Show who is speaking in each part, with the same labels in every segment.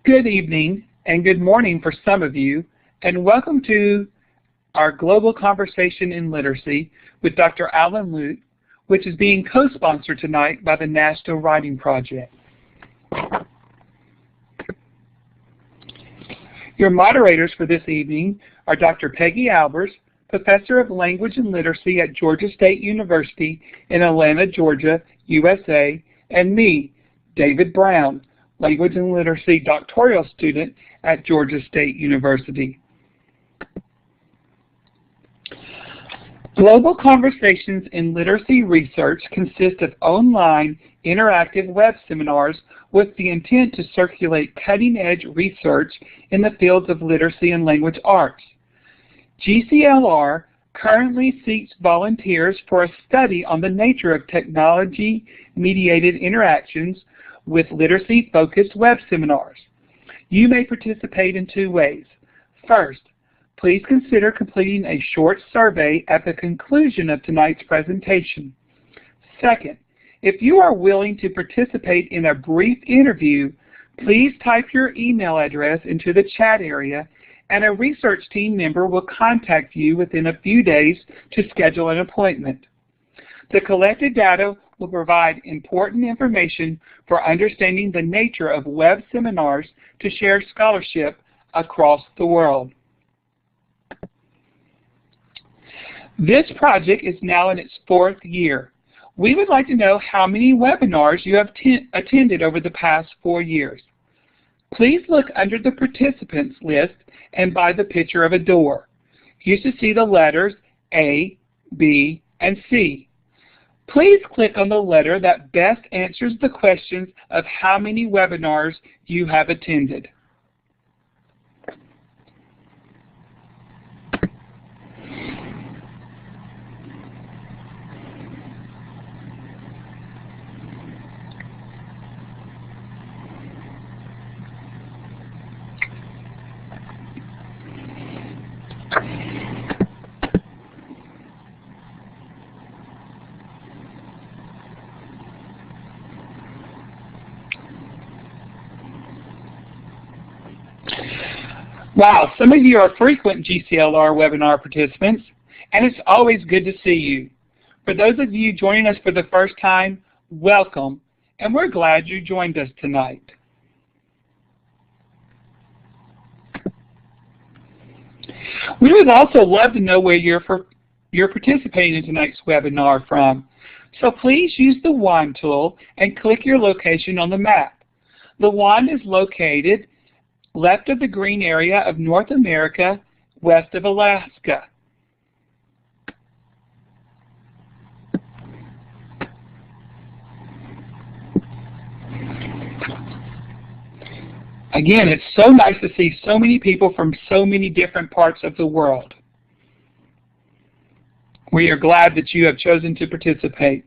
Speaker 1: Good evening and good morning for some of you, and welcome to our Global Conversation in Literacy with Dr. Allan Luke, which is being co-sponsored tonight by the National Writing Project. Your moderators for this evening are Dr. Peggy Albers, Professor of Language and Literacy at Georgia State University in Atlanta, Georgia, USA, and me, David Brown, Language and Literacy doctoral student at Georgia State University. Global Conversations in Literacy Research consist of online interactive web seminars with the intent to circulate cutting-edge research in the fields of literacy and language arts. GCLR currently seeks volunteers for a study on the nature of technology-mediated interactions with literacy-focused web seminars. You may participate in two ways. First, please consider completing a short survey at the conclusion of tonight's presentation. Second, if you are willing to participate in a brief interview, please type your email address into the chat area and a research team member will contact you within a few days to schedule an appointment. The collected data will provide important information for understanding the nature of web seminars to share scholarship across the world. This project is now in its fourth year. We would like to know how many webinars you have attended over the past 4 years. Please look under the participants list and by the picture of a door. You should see the letters A, B, and C. Please click on the letter that best answers the questions of how many webinars you have attended. Wow, some of you are frequent GCLR webinar participants, and it's always good to see you. For those of you joining us for the first time, welcome, and we're glad you joined us tonight. We would also love to know where you're participating in tonight's webinar from. So please use the wand tool and click your location on the map. The wand is located left of the green area of North America, west of Alaska. Again, it's so nice to see so many people from so many different parts of the world. We are glad that you have chosen to participate.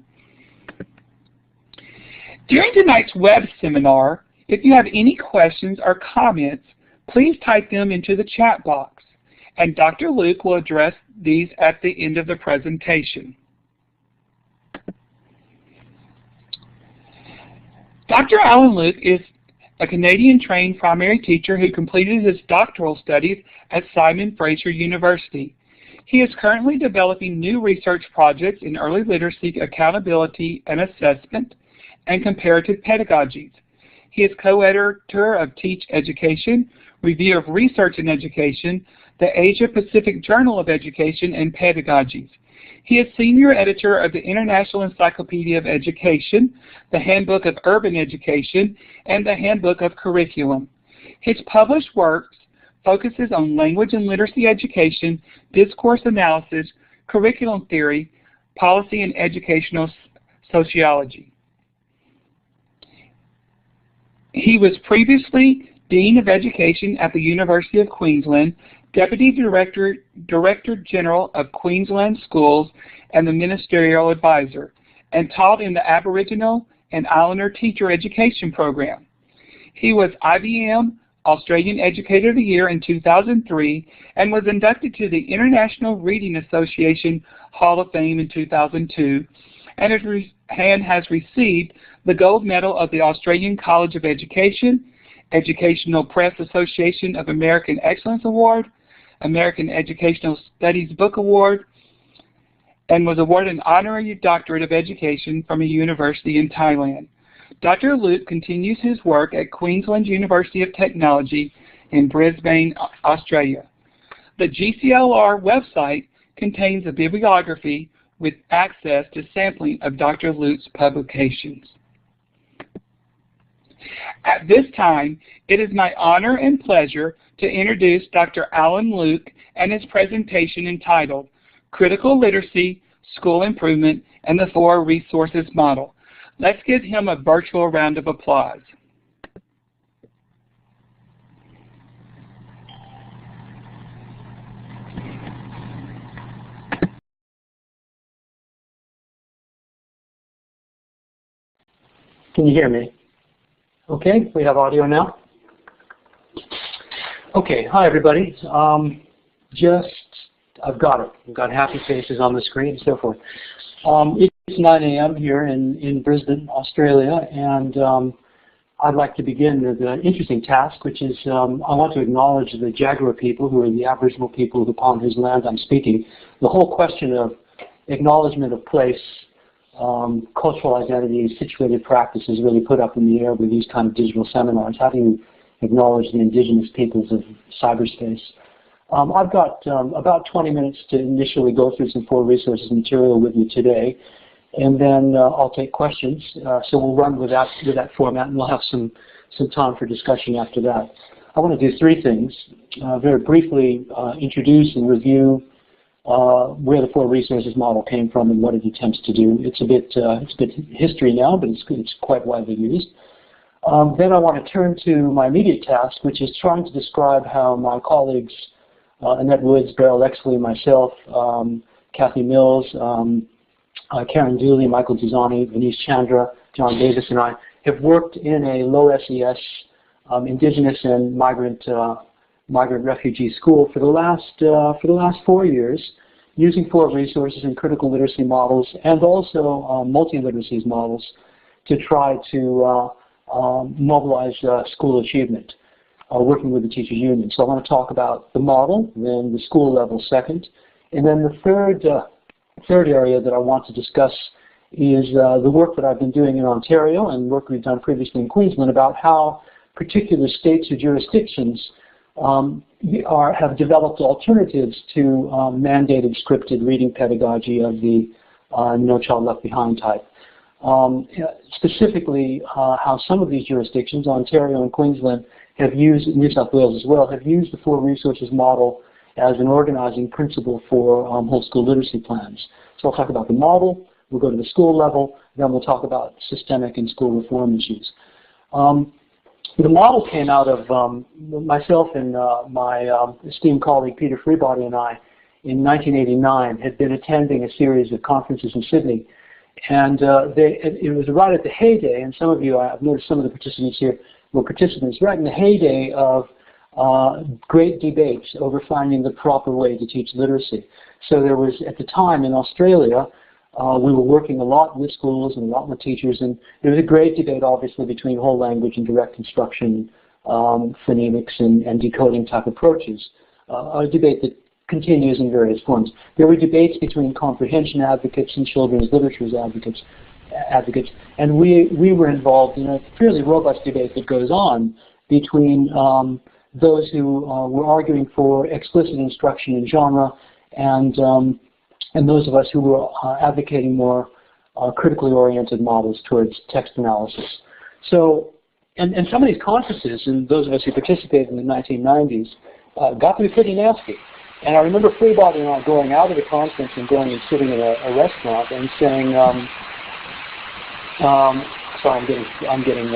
Speaker 1: During tonight's web seminar, if you have any questions or comments, please type them into the chat box, and Dr. Luke will address these at the end of the presentation. Dr. Allan Luke is a Canadian-trained primary teacher who completed his doctoral studies at Simon Fraser University. He is currently developing new research projects in early literacy accountability and assessment and comparative pedagogies. He is co-editor of Teach Education, Review of Research in Education, the Asia-Pacific Journal of Education and Pedagogies. He is senior editor of the International Encyclopedia of Education, the Handbook of Urban Education, and the Handbook of Curriculum. His published works focuses on language and literacy education, discourse analysis, curriculum theory, policy, and educational sociology. He was previously Dean of Education at the University of Queensland, Deputy Director General of Queensland Schools, and the Ministerial Advisor, and taught in the Aboriginal and Islander Teacher Education Program. He was IBM Australian Educator of the Year in 2003 and was inducted to the International Reading Association Hall of Fame in 2002 and has received the Gold Medal of the Australian College of Education Educational Press Association of American Excellence Award, American Educational Studies Book Award, and was awarded an honorary doctorate of education from a university in Thailand. Dr. Luke continues his work at Queensland University of Technology in Brisbane, Australia. The GCLR website contains a bibliography with access to sampling of Dr. Luke's publications. At this time, it is my honor and pleasure to introduce Dr. Allan Luke and his presentation entitled Critical Literacy, School Improvement, and the Four Resources Model. Let's give him a virtual round of applause.
Speaker 2: Can you hear me? Okay, we have audio now. Okay, hi everybody. I've got it. I've got happy faces on the screen and so forth. It's 9 a.m. here in Brisbane, Australia, and I'd like to begin with an interesting task, which is I want to acknowledge the Jaguar people, who are the Aboriginal people upon whose land I'm speaking. The whole question of acknowledgement of place, cultural identity, situated practice is really put up in the air with these kind of digital seminars. How do you acknowledge the indigenous peoples of cyberspace? I've got about 20 minutes to initially go through some four resources material with you today, and then I'll take questions. So we'll run with that format, and we'll have some time for discussion after that. I want to do three things. Very briefly introduce and review where the four resources model came from and what it attempts to do. It's a bit history now, but it's quite widely used. Then I want to turn to my immediate task, which is trying to describe how my colleagues Annette Woods, Beryl Exley, myself, Kathy Mills, Karen Dooley, Michael Duzani, Venice Chandra, John Davis, and I have worked in a low SES indigenous and migrant refugee school for the last 4 years, using four resources and critical literacy models and also multi-literacies models to try to mobilize school achievement, working with the teachers union. So I want to talk about the model, then the school level second, and then the third area that I want to discuss is the work that I've been doing in Ontario and work we've done previously in Queensland about how particular states or jurisdictions have developed alternatives to mandated scripted reading pedagogy of the No Child Left Behind type. Specifically, how some of these jurisdictions, Ontario and Queensland, have used, New South Wales as well, have used the four resources model as an organizing principle for whole school literacy plans. So I'll talk about the model, we'll go to the school level, then we'll talk about systemic and school reform issues. The model came out of myself and my esteemed colleague Peter Freebody and I in 1989 had been attending a series of conferences in Sydney. And it was right at the heyday, and some of you, I've noticed some of the participants here were participants, right in the heyday of great debates over finding the proper way to teach literacy. So there was, at the time in Australia, we were working a lot with schools and a lot with teachers, and there was a great debate, obviously, between whole language and direct instruction, phonemics and decoding type approaches, a debate that continues in various forms. There were debates between comprehension advocates and children's literatures advocates, and we were involved in a fairly robust debate that goes on between those who were arguing for explicit instruction in genre and those of us who were advocating more critically oriented models towards text analysis. So, and some of these conferences, and those of us who participated in the 1990s, got to be pretty nasty. And I remember Freebody and I going out of the conference and going and sitting in a restaurant and saying, sorry, I'm getting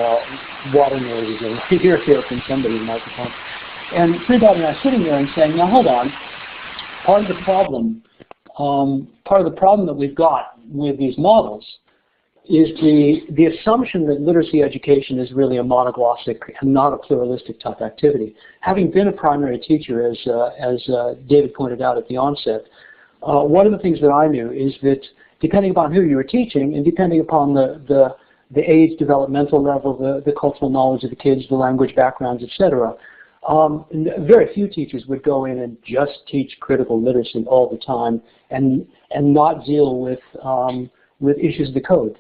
Speaker 2: water noises in my ear here from somebody's microphone. And Freebody and I sitting there and saying, now hold on, part of the problem that we've got with these models is the assumption that literacy education is really a monoglossic and not a pluralistic type activity. Having been a primary teacher, as David pointed out at the onset, one of the things that I knew is that depending upon who you were teaching and depending upon the the age, developmental level, the cultural knowledge of the kids, the language backgrounds, etc. Very few teachers would go in and just teach critical literacy all the time and not deal with issues of the code,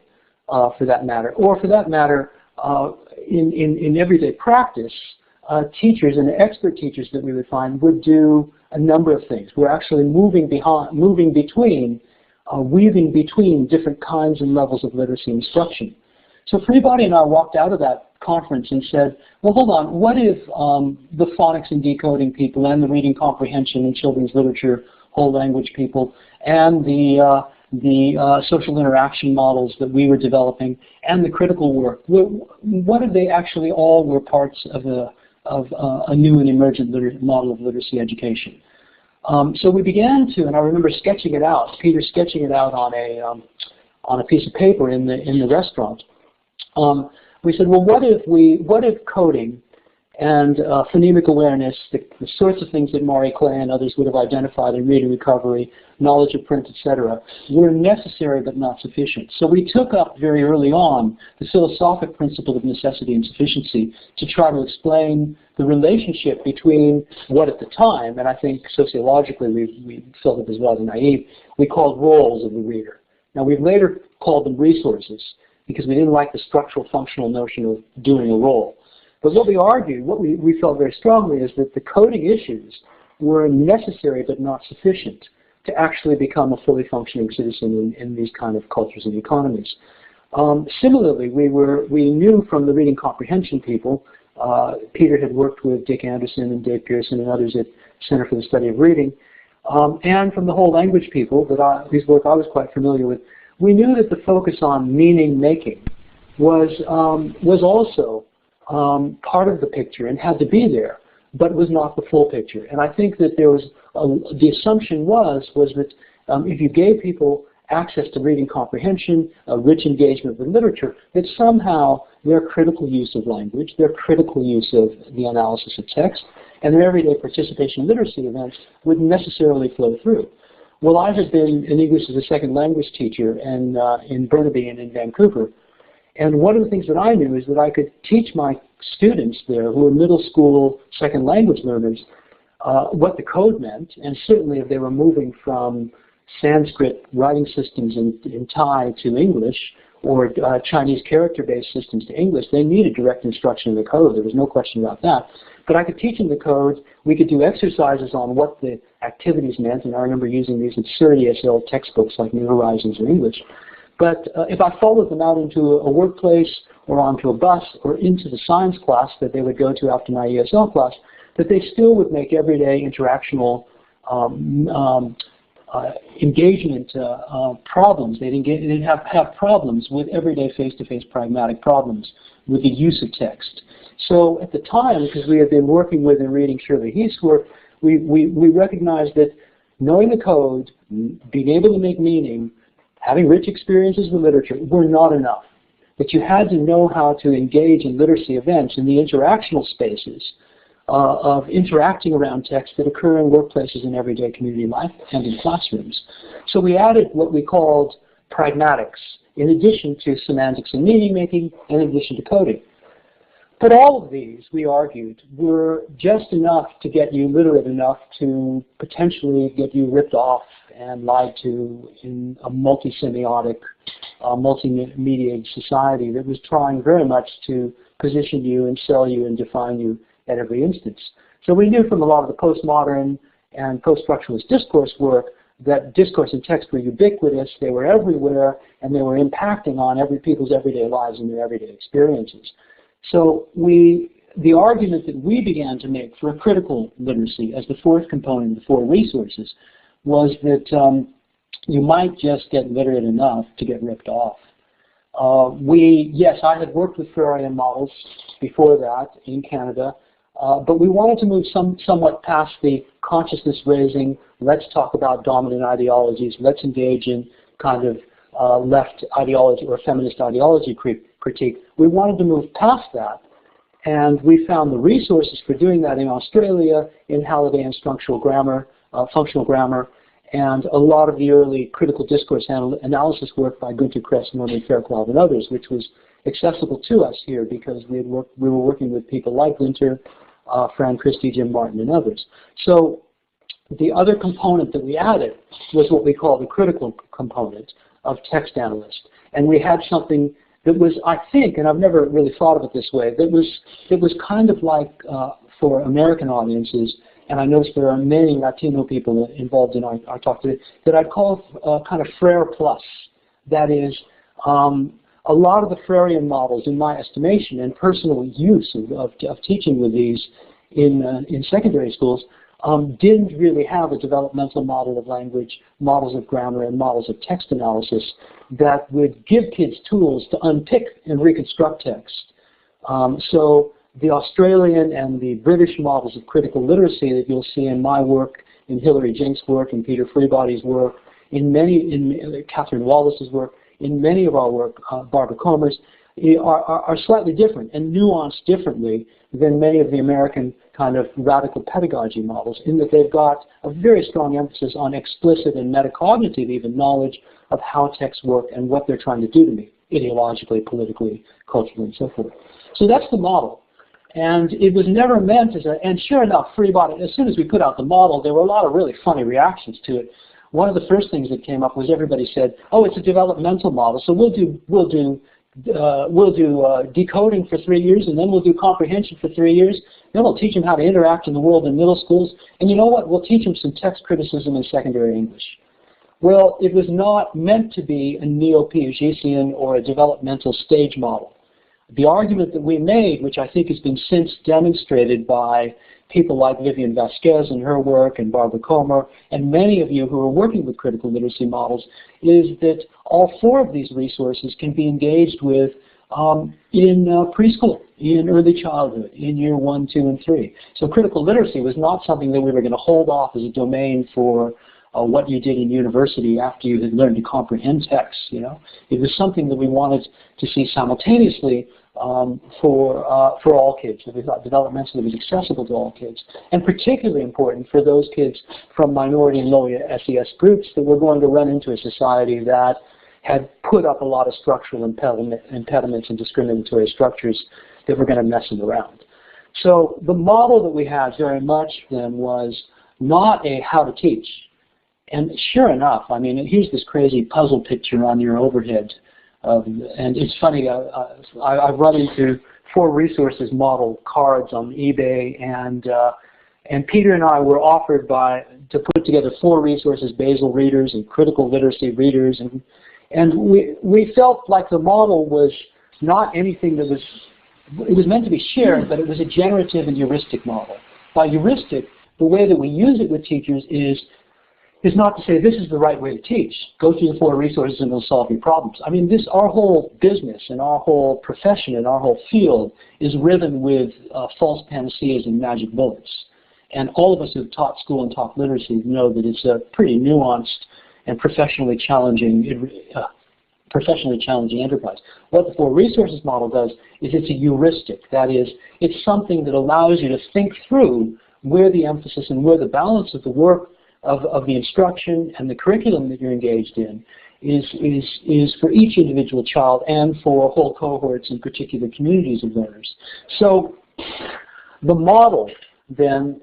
Speaker 2: for that matter. Or for that matter, in everyday practice, teachers and expert teachers that we would find would do a number of things. We're actually weaving between different kinds and levels of literacy instruction. So Freebody and I walked out of that conference and said, well, hold on, what if the phonics and decoding people and the reading comprehension and children's literature whole language people and the social interaction models that we were developing and the critical work, what if they actually all were parts of a new and emergent model of literacy education? So we began to, and I remember sketching it out, Peter sketching it out on a piece of paper in the restaurant. We said, well, what if coding and phonemic awareness, the sorts of things that Maury Clay and others would have identified in reading recovery, knowledge of print, etc., were necessary but not sufficient. So we took up very early on the philosophic principle of necessity and sufficiency to try to explain the relationship between what at the time, and I think sociologically we felt it was rather naive, we called roles of the reader. Now we've later called them resources because we didn't like the structural functional notion of doing a role. But what we argued, what we felt very strongly, is that the coding issues were necessary but not sufficient to actually become a fully functioning citizen in these kind of cultures and economies. Similarly, we knew from the reading comprehension people, Peter had worked with Dick Anderson and Dave Pearson and others at Center for the Study of Reading, and from the whole language people, whose work I was quite familiar with, we knew that the focus on meaning making was also part of the picture and had to be there, but was not the full picture. And I think that there was the assumption was that if you gave people access to reading comprehension, a rich engagement with literature, that somehow their critical use of language, their critical use of the analysis of text, and their everyday participation in literacy events would necessarily flow through. Well, I had been an English as a second language teacher in Burnaby and in Vancouver. And one of the things that I knew is that I could teach my students there, who were middle school second language learners, what the code meant. And certainly if they were moving from Sanskrit writing systems in Thai to English, or Chinese character-based systems to English, they needed direct instruction in the code. There was no question about that. But I could teach them the codes. We could do exercises on what the activities meant. And I remember using these absurd ESL textbooks like New Horizons in English. But if I followed them out into a workplace or onto a bus or into the science class that they would go to after my ESL class, that they still would make everyday interactional engagement problems. They'd have problems with everyday face-to-face pragmatic problems with the use of text. So at the time, because we had been working with and reading Shirley Heath's work, we recognized that knowing the code, being able to make meaning, having rich experiences with literature were not enough. That you had to know how to engage in literacy events in the interactional spaces of interacting around text that occur in workplaces and everyday community life and in classrooms. So we added what we called pragmatics, in addition to semantics and meaning making, in addition to coding. But all of these, we argued, were just enough to get you literate enough to potentially get you ripped off and lied to in a multi-semiotic, multimedia society that was trying very much to position you and sell you and define you at every instance. So we knew from a lot of the postmodern and post-structuralist discourse work that discourse and text were ubiquitous, they were everywhere, and they were impacting on people's everyday lives and their everyday experiences. So the argument that we began to make for a critical literacy as the fourth component, the four resources, was that you might just get literate enough to get ripped off. Yes, I had worked with Freudian models before that in Canada, but we wanted to move somewhat past the consciousness raising, let's talk about dominant ideologies, let's engage in kind of left ideology or feminist ideology critique. We wanted to move past that, and we found the resources for doing that in Australia, in Halliday and functional grammar, and a lot of the early critical discourse analysis work by Günter Kress, Norman Fairclough, and others, which was accessible to us here because we were working with people like Linter, Fran Christie, Jim Martin, and others. So the other component that we added was what we call the critical component of text analyst. And we had something that was, I think, and I've never really thought of it this way, that was kind of like for American audiences, and I noticed there are many Latino people involved in our talk today, that I'd call kind of Frere Plus. That is, a lot of the Freirean models, in my estimation, and personal use of teaching with these in secondary schools, didn't really have a developmental model of language, models of grammar, and models of text analysis that would give kids tools to unpick and reconstruct text. So the Australian and the British models of critical literacy that you'll see in my work, in Hilary Jink's work, in Peter Freebody's work, in Catherine Wallace's work, in many of our work, Barbara Comer's, are slightly different and nuanced differently than many of the American kind of radical pedagogy models, in that they've got a very strong emphasis on explicit and metacognitive even knowledge of how texts work and what they're trying to do to me, ideologically, politically, culturally, and so forth. So that's the model. And it was never meant as and sure enough, Freebody, as soon as we put out the model, there were a lot of really funny reactions to it. One of the first things that came up was everybody said, "Oh, it's a developmental model, so we'll do decoding for 3 years, and then we'll do comprehension for 3 years. Then we'll teach them how to interact in the world in middle schools, and you know what? We'll teach them some text criticism in secondary English." Well, it was not meant to be a neo-Piagetian or a developmental stage model. The argument that we made, which I think has been since demonstrated by people like Vivian Vasquez and her work, and Barbara Comer, and many of you who are working with critical literacy models, is that all 4 of these resources can be engaged with in preschool, in early childhood, in year 1, 2, and 3. So critical literacy was not something that we were going to hold off as a domain for what you did in university after you had learned to comprehend text. You know, it was something that we wanted to see simultaneously for all kids. That we thought developmentally was accessible to all kids, and particularly important for those kids from minority and low SES groups that were going to run into a society that had put up a lot of structural impediments and discriminatory structures that were going to mess them around. So the model that we had very much then was not a how to teach. And sure enough, I mean, here's this crazy puzzle picture on your overhead. And it's funny, I've run into 4 resources model cards on eBay, and Peter and I were offered to put together 4 resources, basal readers and critical literacy readers, and we felt like the model was not anything that it was meant to be shared, but it was a generative and heuristic model. By heuristic, the way that we use it with teachers is not to say this is the right way to teach. Go through the 4 resources and it'll solve your problems. I mean, our whole business and our whole profession and our whole field is riven with false panaceas and magic bullets. And all of us who've taught school and taught literacy know that it's a pretty nuanced and professionally challenging enterprise. What the 4 resources model does is it's a heuristic. That is, it's something that allows you to think through where the emphasis and where the balance of the work of the instruction and the curriculum that you're engaged in is for each individual child and for whole cohorts and particular communities of learners. So the model then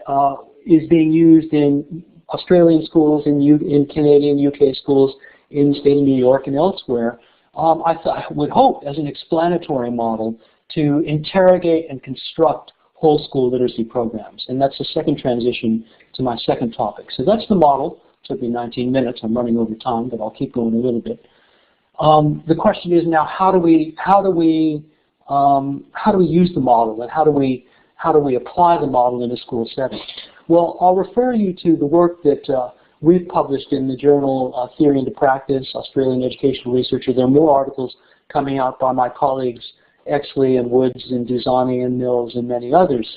Speaker 2: is being used in Australian schools, in Canadian, UK schools, in the state of New York and elsewhere. I would hope as an explanatory model to interrogate and construct whole school literacy programs. And that's the second transition to my second topic. So that's the model. It took me 19 minutes. I'm running over time, but I'll keep going a little bit. The question is now, how do we use the model, and how do we apply the model in a school setting? Well, I'll refer you to the work that we've published in the journal Theory into Practice, Australian Educational Researcher. There are more articles coming out by my colleagues Exley and Woods and Duzani and Mills and many others.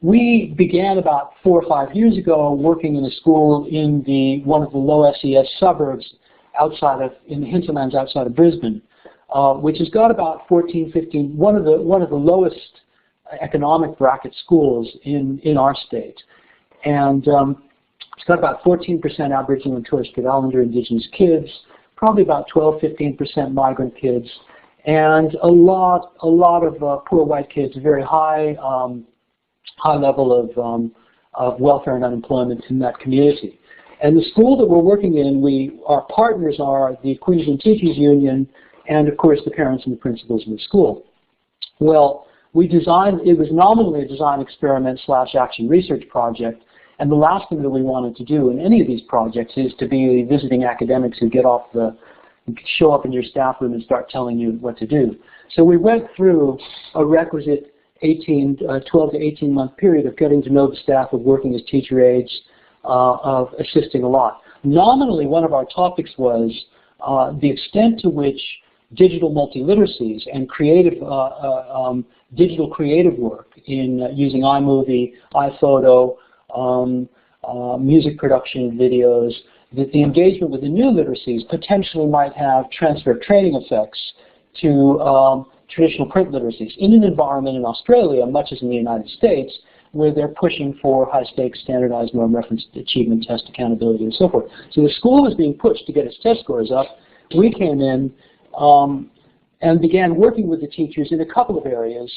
Speaker 2: We began about 4 or 5 years ago working in a school in one of the low SES suburbs in the hinterlands outside of Brisbane, which has got about 14, 15, one of the lowest economic bracket schools in our state. And it's got about 14% Aboriginal and Torres Strait Islander Indigenous kids, probably about 12, 15% migrant kids, and a lot of poor white kids, a very high level of welfare and unemployment in that community. And the school that we're working in, our partners are the Queensland Teachers Union and, of course, the parents and the principals of the school. Well, it was nominally a design experiment / action research project, and the last thing that we wanted to do in any of these projects is to be visiting academics who show up in your staff room and start telling you what to do. So we went through a requisite 12 to 18 month period of getting to know the staff, of working as teacher aides, of assisting a lot. Nominally, one of our topics was the extent to which digital multiliteracies and digital creative work in using iMovie, iPhoto, music production videos, that the engagement with the new literacies potentially might have transfer of training effects to traditional print literacies in an environment in Australia, much as in the United States, where they're pushing for high-stakes standardized norm reference achievement test accountability and so forth. So the school was being pushed to get its test scores up. We came in and began working with the teachers in a couple of areas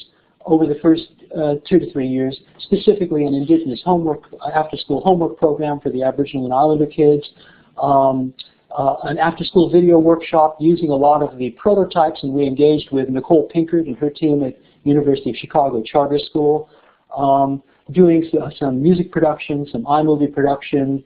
Speaker 2: over the first 2 to 3 years, specifically an Indigenous homework, after-school homework program for the Aboriginal and Islander kids, an after-school video workshop using a lot of the prototypes, and we engaged with Nicole Pinkert and her team at University of Chicago Charter School, doing some music production, some iMovie production,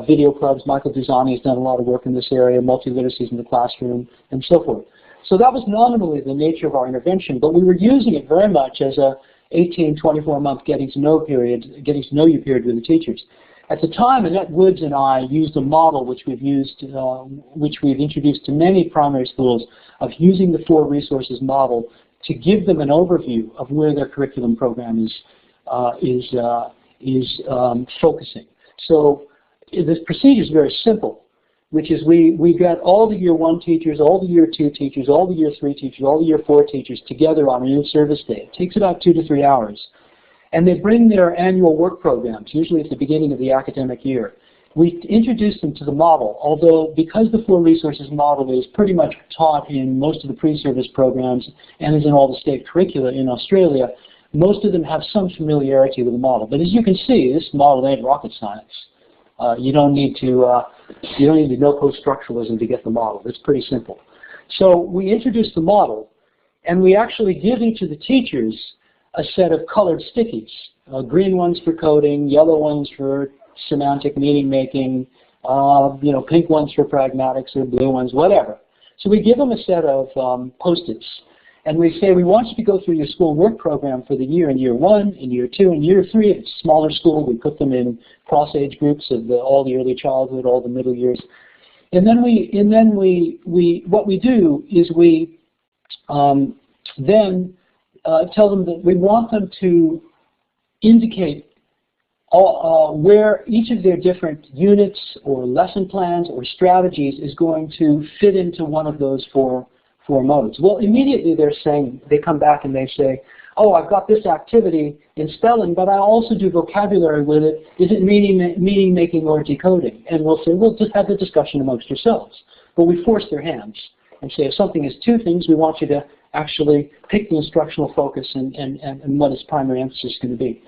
Speaker 2: video clubs. Michael Duzani has done a lot of work in this area, multiliteracies in the classroom, and so forth. So that was nominally the nature of our intervention, but we were using it very much as a 18, 24-month getting to know you period with the teachers. At the time, Annette Woods and I used a model which we've introduced to many primary schools, of using the 4 resources model to give them an overview of where their curriculum program is focusing. So this procedure is very simple, which is we got all the year 1 teachers, all the year 2 teachers, all the year 3 teachers, all the year 4 teachers together on a new service day. It takes about 2 to 3 hours. And they bring their annual work programs, usually at the beginning of the academic year. We introduce them to the model, although because the 4 resources model is pretty much taught in most of the pre-service programs and is in all the state curricula in Australia, most of them have some familiarity with the model. But as you can see, this model ain't rocket science. You don't need to know post-structuralism to get the model. It's pretty simple. So we introduce the model, and we actually give each of the teachers a set of colored stickies, green ones for coding, yellow ones for semantic meaning making, pink ones for pragmatics, or blue ones, whatever. So we give them a set of Post-its, and we say, we want you to go through your school work program for the year in year 1, in year 2, and year 3. If it's a smaller school, we put them in cross-age groups of all the early childhood, all the middle years. And then what we do is we tell them that we want them to indicate where each of their different units or lesson plans or strategies is going to fit into one of those four modes. Well, immediately they come back and they say, oh, I've got this activity in spelling, but I also do vocabulary with it. Is it meaning making or decoding? And we'll say, well, just have the discussion amongst yourselves. But we force their hands and say, if something is 2 things, we want you to actually pick the instructional focus and what its primary emphasis is going to be.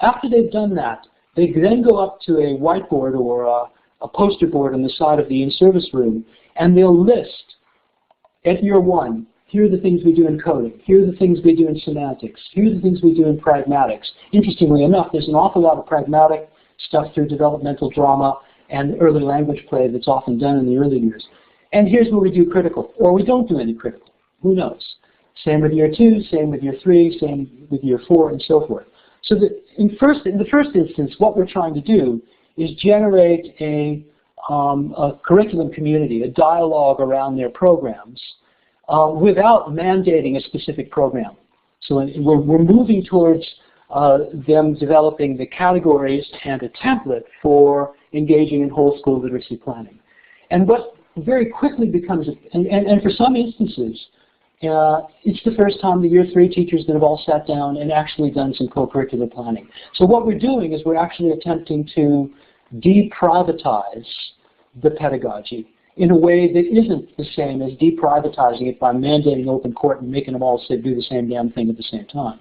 Speaker 2: After they've done that, they then go up to a whiteboard or a poster board on the side of the in-service room, and they'll list at year 1, here are the things we do in coding, here are the things we do in semantics, here are the things we do in pragmatics. Interestingly enough, there's an awful lot of pragmatic stuff through developmental drama and early language play that's often done in the early years. And here's where we do critical, or we don't do any critical. Who knows? Same with year 2, same with year 3, same with year 4, and so forth. So in the first instance, what we're trying to do is generate a curriculum community, a dialogue around their programs, without mandating a specific program. So we're moving towards them developing the categories and a template for engaging in whole school literacy planning. And what very quickly becomes, and for some instances, it's the first time the year 3 teachers that have all sat down and actually done some co-curricular planning. So what we're doing is we're actually attempting to deprivatize the pedagogy in a way that isn't the same as deprivatizing it by mandating open court and making them all do the same damn thing at the same time.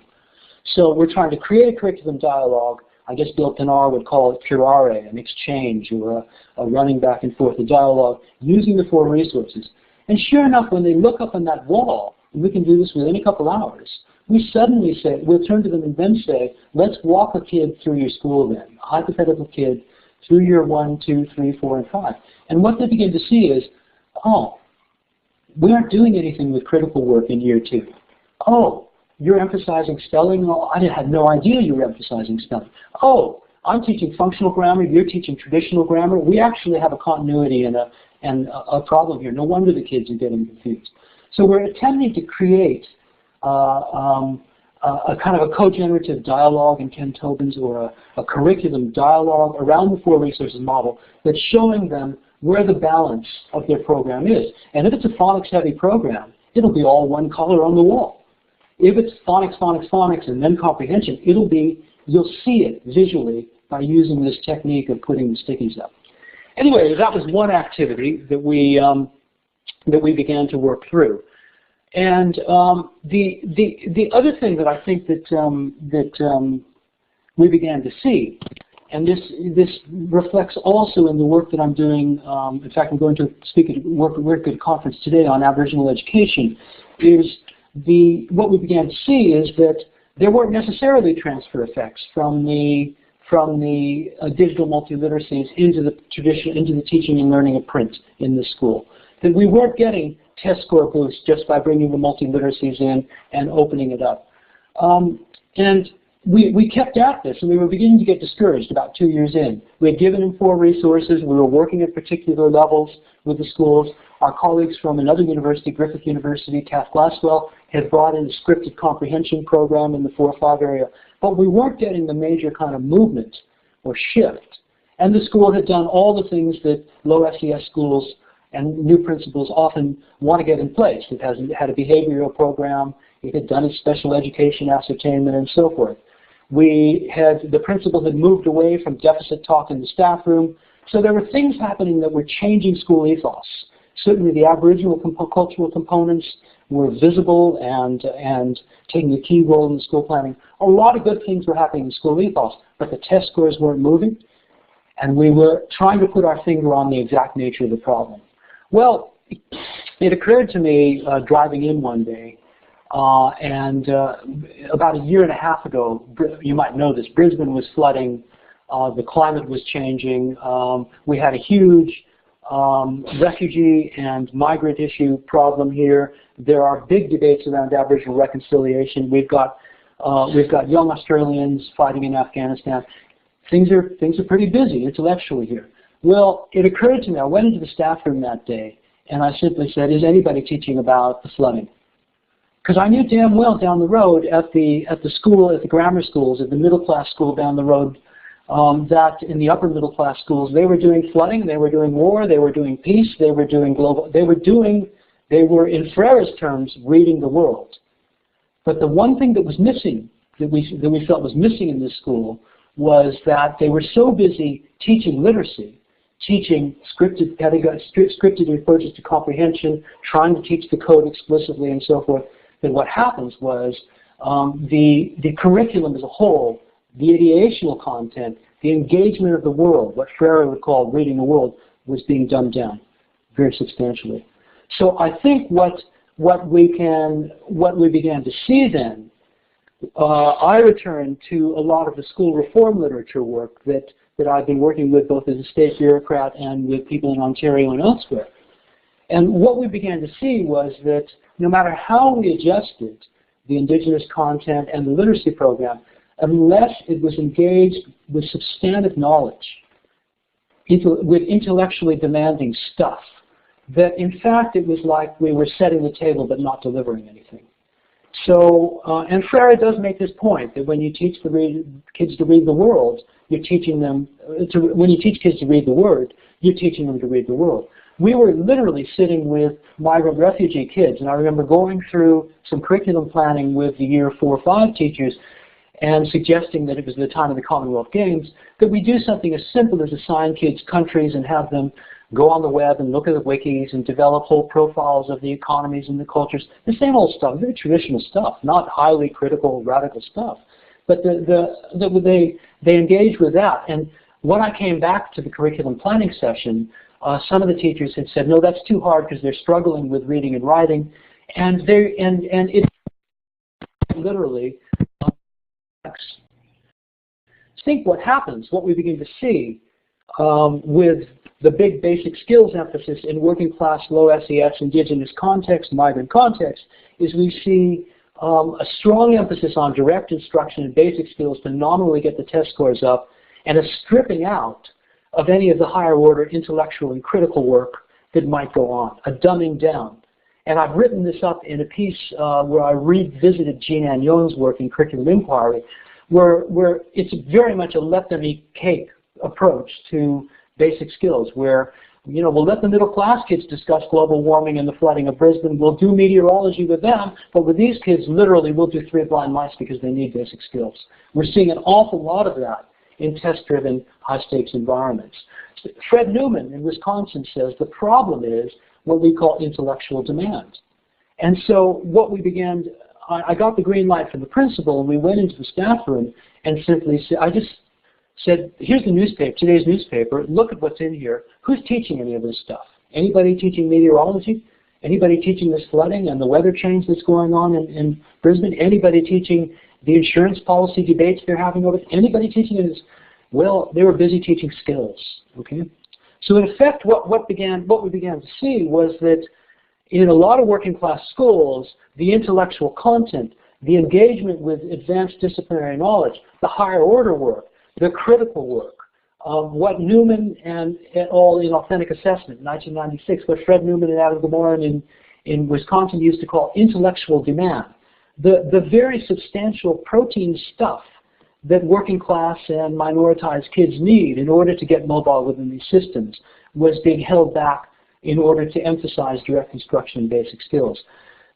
Speaker 2: So we're trying to create a curriculum dialogue. I guess Bill Pinar would call it curare, an exchange or a running back and forth, a dialogue, using the 4 resources. And sure enough, when they look up on that wall, and we can do this within a couple hours, we suddenly say, we'll turn to them and then say, let's walk a kid through your school then, a hypothetical kid, through year 1, 2, 3, 4, and 5. And what they begin to see is, oh, we aren't doing anything with critical work in year 2. Oh, you're emphasizing spelling? Oh, I had no idea you were emphasizing spelling. Oh, I'm teaching functional grammar, you're teaching traditional grammar. We actually have a continuity and a problem here. No wonder the kids are getting confused. So we're attempting to create a kind of a co-generative dialogue in Ken Tobin's, or a curriculum dialogue around the 4 resources model that's showing them where the balance of their program is. And if it's a phonics-heavy program, it'll be all one color on the wall. If it's phonics, phonics, phonics, and then comprehension, you'll see it visually by using this technique of putting the stickies up. Anyway, that was one activity that we began to work through. And the other thing that I think that we began to see, and this reflects also in the work that I'm doing. In fact, I'm going to speak at work at a conference today on Aboriginal education. Is what we began to see is that there weren't necessarily transfer effects from the digital multiliteracies into the teaching and learning of print in the school. That we weren't getting test score boosts just by bringing the multiliteracies in and opening it up. And we kept at this, and we were beginning to get discouraged about 2 years in. We had given them 4 resources. We were working at particular levels with the schools. Our colleagues from another university, Griffith University, Taft Glaswell, had brought in a scripted comprehension program in the 4 or 5 area. But we weren't getting the major kind of movement or shift. And the school had done all the things that low SES schools and new principals often want to get in place. It had a behavioral program. It had done its special education ascertainment and so forth. The principal had moved away from deficit talk in the staff room. So there were things happening that were changing school ethos. Certainly the Aboriginal cultural components were visible and taking a key role in the school planning. A lot of good things were happening in school ethos, but the test scores weren't moving, and we were trying to put our finger on the exact nature of the problem. Well, it occurred to me driving in one day, and about a year and a half ago, you might know this, Brisbane was flooding, the climate was changing, we had a huge refugee and migrant issue problem here. There are big debates around Aboriginal reconciliation. We've got young Australians fighting in Afghanistan. Things are pretty busy intellectually here. Well, it occurred to me, I went into the staff room that day, and I simply said, is anybody teaching about the flooding? Because I knew damn well down the road at the school, at the grammar schools, at the middle class school down the road, that in the upper middle class schools, they were doing flooding, they were doing war, they were doing peace, they were doing global, they were in Frere's terms reading the world. But the one thing that was missing, that we felt was missing in this school, was that they were so busy teaching literacy, teaching scripted approaches to comprehension, trying to teach the code explicitly and so forth, that what happens was the curriculum as a whole, the ideational content, the engagement of the world, what Frere would call reading the world, was being dumbed down very substantially. So I think what we began to see then, I returned to a lot of the school reform literature work that I've been working with both as a state bureaucrat and with people in Ontario and elsewhere. And what we began to see was that no matter how we adjusted the Indigenous content and the literacy program, unless it was engaged with substantive knowledge, with intellectually demanding stuff, that in fact it was like we were setting the table but not delivering anything. So, and Frere does make this point, that when you teach kids to read the world, you're teaching them, when you teach kids to read the word, you're teaching them to read the world. We were literally sitting with migrant refugee kids, and I remember going through some curriculum planning with the year 4 or 5 teachers and suggesting that it was the time of the Commonwealth Games, that we do something as simple as assign kids countries and have them go on the web and look at the wikis and develop whole profiles of the economies and the cultures. The same old stuff, very traditional stuff, not highly critical, radical stuff. But they engage with that. And when I came back to the curriculum planning session, some of the teachers had said, no, that's too hard because they're struggling with reading and writing. And it literally think what happens, what we begin to see with the big basic skills emphasis in working class, low SES, indigenous context, migrant context, is we see a strong emphasis on direct instruction and basic skills to nominally get the test scores up, and a stripping out of any of the higher order intellectual and critical work that might go on, a dumbing down. And I've written this up in a piece where I revisited Jean Ann Young's work in Curriculum Inquiry, where it's very much a let them eat cake approach to basic skills, where we'll let the middle class kids discuss global warming and the flooding of Brisbane. We'll do meteorology with them, but with these kids, literally, we'll do three blind mice because they need basic skills. We're seeing an awful lot of that in test-driven, high-stakes environments. Fred Newman in Wisconsin says the problem is what we call intellectual demand. And so what we began, I got the green light from the principal, and we went into the staff room and simply said, I just said, here's the newspaper, today's newspaper, look at what's in here. Who's teaching any of this stuff? Anybody teaching meteorology? Anybody teaching this flooding and the weather change that's going on in Brisbane? Anybody teaching the insurance policy debates they're having over it? Anybody teaching this? Well, they were busy teaching skills, okay? So in effect, what we began to see was that in a lot of working class schools, the intellectual content, the engagement with advanced disciplinary knowledge, the higher order work, the critical work, what Newman and et al. In Authentic Assessment in 1996, what Fred Newman and Adam Gamoran in Wisconsin used to call intellectual demand, the very substantial protein stuff that working class and minoritized kids need in order to get mobile within these systems was being held back in order to emphasize direct instruction and basic skills.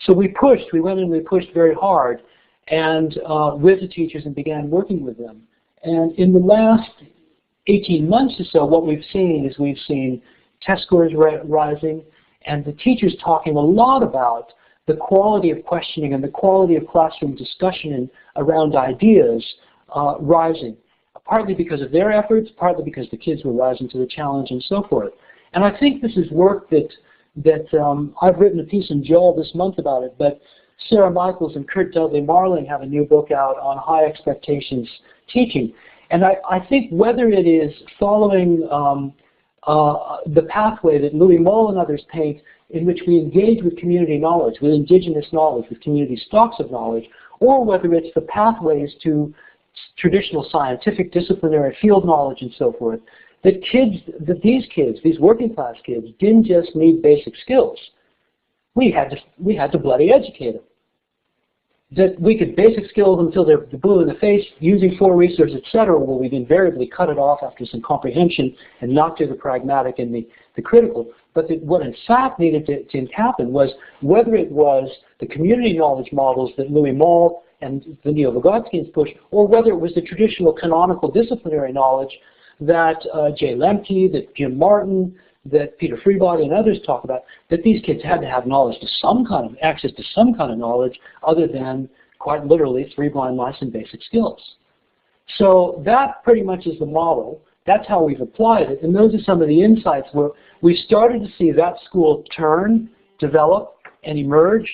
Speaker 2: So we went in and we pushed very hard and with the teachers and began working with them. And in the last 18 months or so, what we've seen is we've seen test scores rising and the teachers talking a lot about the quality of questioning and the quality of classroom discussion around ideas rising, partly because of their efforts, partly because the kids were rising to the challenge and so forth. And I think this is work that I've written a piece in Joel this month about it, but Sarah Michaels and Kurt Dudley Marling have a new book out on high expectations teaching. And I think whether it is following the pathway that Louis Moll and others paint, in which we engage with community knowledge, with indigenous knowledge, with community stocks of knowledge, or whether it's the pathways to traditional scientific, disciplinary field knowledge and so forth, that these kids, these working class kids, didn't just need basic skills. We had to bloody educate them. That we could basic skills until they're blue in the face, using for research, etc., where we'd invariably cut it off after some comprehension and not do the pragmatic and the critical. But what in fact needed to happen was, whether it was the community knowledge models that Louis Moll and the Neo-Vygotskians pushed, or whether it was the traditional canonical disciplinary knowledge that Jay Lemke, that Jim Martin, that Peter Freebody and others talk about, that these kids had to have knowledge to some kind of, access to some kind of knowledge other than, quite literally, three blind mice and basic skills. So that pretty much is the model. That's how we've applied it. And those are some of the insights where we started to see that school turn, develop, and emerge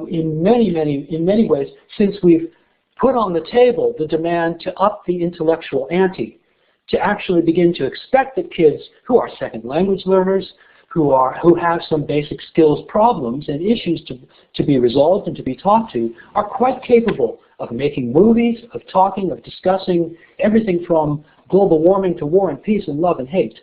Speaker 2: in many ways, since we've put on the table the demand to up the intellectual ante, to actually begin to expect that kids who are second language learners, who have some basic skills problems and issues to be resolved and to be taught to, are quite capable of making movies, of talking, of discussing everything from global warming to war and peace and love and hate.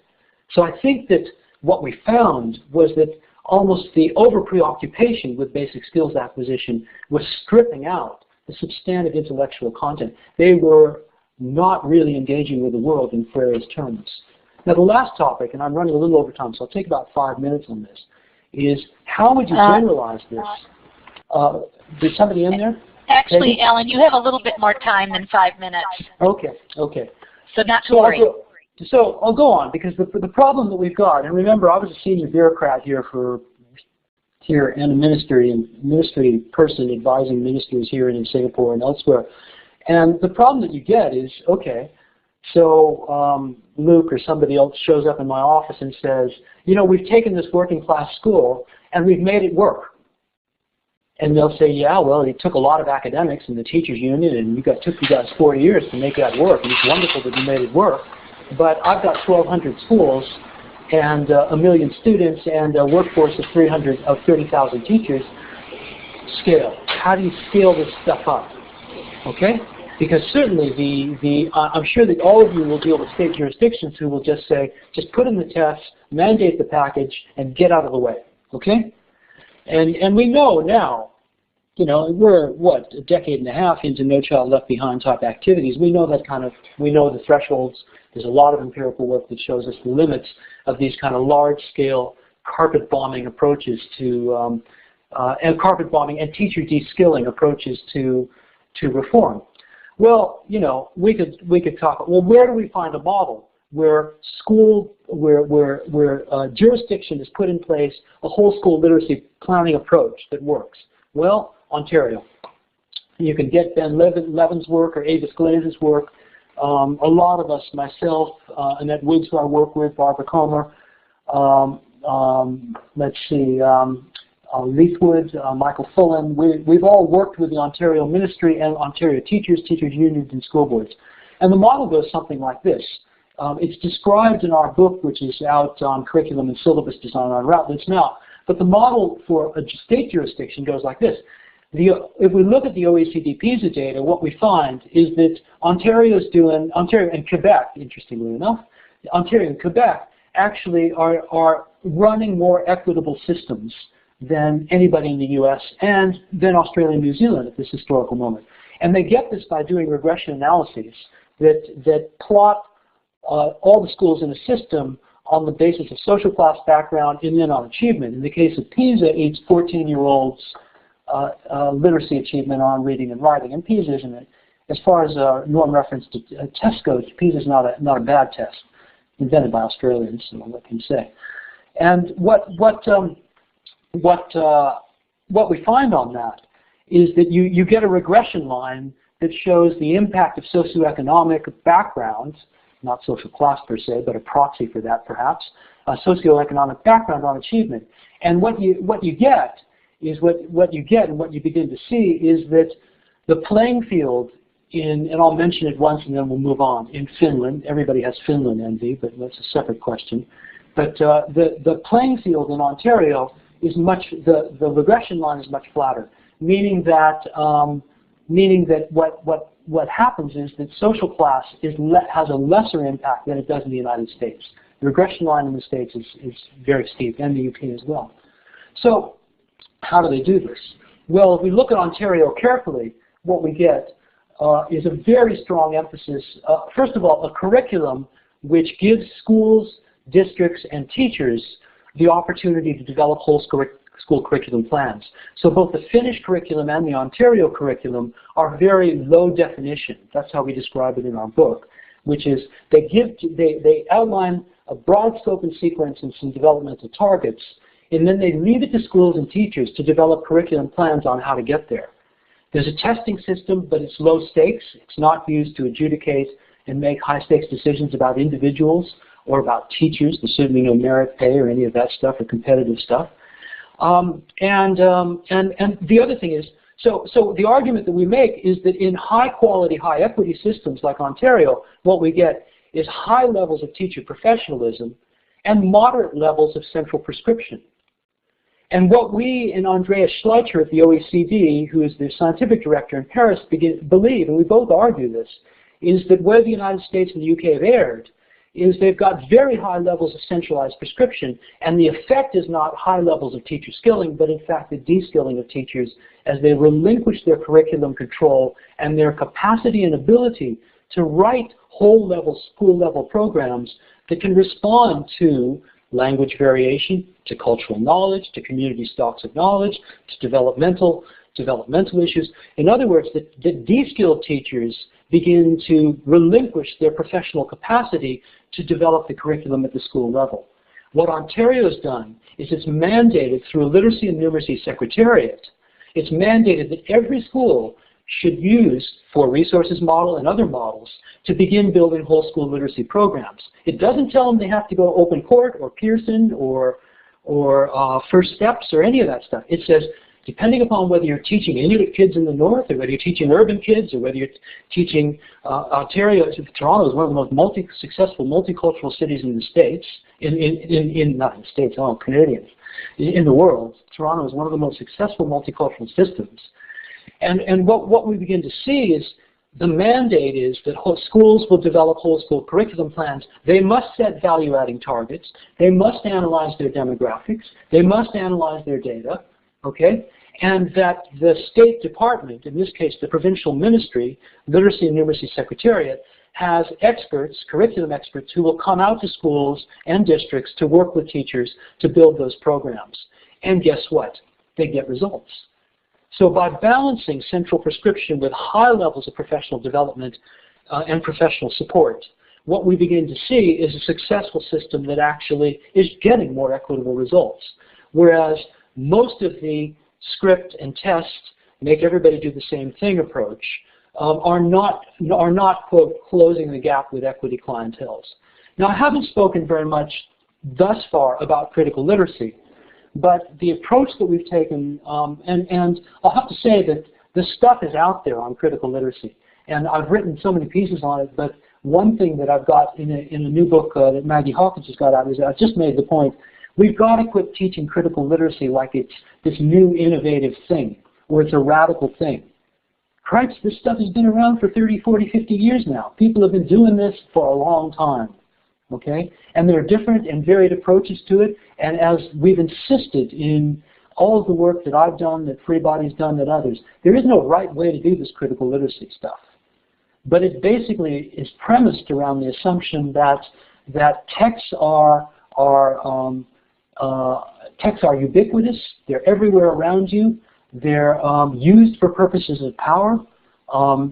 Speaker 2: So I think that what we found was that almost the over-preoccupation with basic skills acquisition was stripping out the substantive intellectual content. They were not really engaging with the world in Freire's terms. Now the last topic, and I'm running a little over time, so I'll take about 5 minutes on this, is how would you generalize this? Is somebody in there?
Speaker 3: Actually, Alan, you have a little bit more time than 5 minutes.
Speaker 2: Okay.
Speaker 3: So not to worry.
Speaker 2: So I'll go on, because the problem that we've got, and remember, I was a senior bureaucrat here and a ministry person advising ministers here and in Singapore and elsewhere. And the problem that you get is, okay, so Luke or somebody else shows up in my office and says, you know, we've taken this working class school and we've made it work. And they'll say, yeah, well, it took a lot of academics and the teachers union, and took you guys 4 years to make that work, and it's wonderful that you made it work. But I've got 1,200 schools and 1 million students and a workforce of 30,000 teachers. Scale. How do you scale this stuff up? Okay? Because certainly I'm sure that all of you will deal with state jurisdictions who will just say, just put in the tests, mandate the package, and get out of the way. Okay? And we know now, you know, we're, what, a decade and a half into No Child Left Behind type activities. We know we know the thresholds. There's a lot of empirical work that shows us the limits of these kind of large-scale carpet bombing approaches to, and carpet bombing and teacher de-skilling approaches to reform. Well, you know, we could talk, well, where do we find a model where jurisdiction has put in place a whole school literacy planning approach that works? Well, Ontario. You can get Ben Levin's work or Avis Glaz's work. A lot of us, myself, Annette Woods, who I work with, Barbara Comer, let's see, Leithwood, Michael Fullen, we've all worked with the Ontario Ministry and Ontario teachers unions, and school boards. And the model goes something like this. It's described in our book, which is out on curriculum and syllabus design on Routledge now. But the model for a state jurisdiction goes like this. If we look at the OECD PISA data, what we find is that Ontario and Quebec, interestingly enough, Ontario and Quebec actually are running more equitable systems than anybody in the US and than Australia and New Zealand at this historical moment. And they get this by doing regression analyses that plot all the schools in a system on the basis of social class background and then on achievement. In the case of PISA, it's 14-year-olds literacy achievement on reading and writing. And PISA isn't, as far as norm reference to test goes, PISA is not a bad test, invented by Australians, so what can you say? And what we find on that is that you get a regression line that shows the impact of socioeconomic background, not social class per se, but a proxy for that perhaps, a socioeconomic background on achievement. And what you get is what you get and what you begin to see is that the playing field and I'll mention it once and then we'll move on, in Finland, everybody has Finland envy, but that's a separate question. But the playing field in Ontario is the regression line is much flatter, meaning that what happens is that social class has a lesser impact than it does in the United States. The regression line in the States is very steep, and the UK as well. So how do they do this? Well, if we look at Ontario carefully, what we get is a very strong emphasis, first of all, a curriculum which gives schools, districts, and teachers the opportunity to develop whole school curriculum plans. So both the Finnish curriculum and the Ontario curriculum are very low definition. That's how we describe it in our book, which is they outline a broad scope and sequence and some developmental targets, and then they leave it to schools and teachers to develop curriculum plans on how to get there. There's a testing system, but it's low stakes. It's not used to adjudicate and make high stakes decisions about individuals or about teachers. There's certainly no merit pay or any of that stuff or competitive stuff. And the other thing is, so the argument that we make is that in high quality, high equity systems like Ontario, what we get is high levels of teacher professionalism and moderate levels of central prescription. And what we and Andreas Schleicher at the OECD, who is the scientific director in Paris, believe, and we both argue this, is that where the United States and the UK have erred is they've got very high levels of centralized prescription, and the effect is not high levels of teacher skilling, but in fact the de-skilling of teachers as they relinquish their curriculum control and their capacity and ability to write whole-level, school-level programs that can respond to language variation, to cultural knowledge, to community stocks of knowledge, to developmental issues. In other words, the de-skilled teachers begin to relinquish their professional capacity to develop the curriculum at the school level. What Ontario's done is it's mandated through a Literacy and Numeracy Secretariat, it's mandated that every school should use For Resources model and other models to begin building whole school literacy programs. It doesn't tell them they have to go Open Court or Pearson or First Steps or any of that stuff. It says, depending upon whether you're teaching Inuit kids in the north or whether you're teaching urban kids or whether you're teaching Ontario, Toronto is one of the most successful multicultural cities in the States, not in the States, Canadians, in the world. Toronto is one of the most successful multicultural systems. And what we begin to see is the mandate is that schools will develop whole school curriculum plans. They must set value-adding targets. They must analyze their demographics. They must analyze their data. Okay, and that the State Department, in this case the Provincial Ministry, Literacy and Numeracy Secretariat, has experts, curriculum experts, who will come out to schools and districts to work with teachers to build those programs. And guess what? They get results. So by balancing central prescription with high levels of professional development and professional support, what we begin to see is a successful system that actually is getting more equitable results. Whereas most of the script and test, make everybody do the same thing approach, are not, quote, closing the gap with equity clienteles. Now, I haven't spoken very much thus far about critical literacy, but the approach that we've taken, and I'll have to say that the stuff is out there on critical literacy, and I've written so many pieces on it, but one thing that I've got in a new book that Maggie Hawkins has got out is I've just made the point, we've got to quit teaching critical literacy like it's this new innovative thing, or it's a radical thing. Cripes, this stuff has been around for 30, 40, 50 years now. People have been doing this for a long time, okay? And there are different and varied approaches to it, and as we've insisted in all of the work that I've done, that Freebody's done, that others, there is no right way to do this critical literacy stuff. But it basically is premised around the assumption that texts are ubiquitous, they're everywhere around you, they're used for purposes of power,